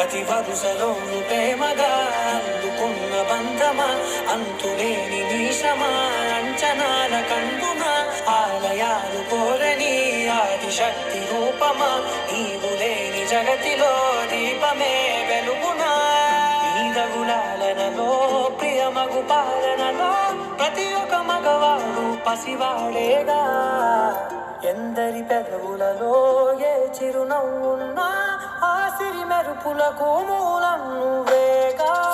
ప్రతి వరుసలోను ప్రేమగా అందుకున్న బంధమా, అంతులేని నీ శ్రమ అంచనాల కందున, ఆలయాలు కోరని ఆదిశక్తి రూపమా, నీవు లేని జగతిలో దీపమే వెలుగునా. నీదగులాలనలో ప్రియమగు పాలనలో ప్రతి ఒక్క మగవాడు పసివాడేగా. ఎందరి పెదవులలో ఏ చిరునవ్వున్నా ఆ సిరి మెరుపులకు మూలం నువ్వేగా.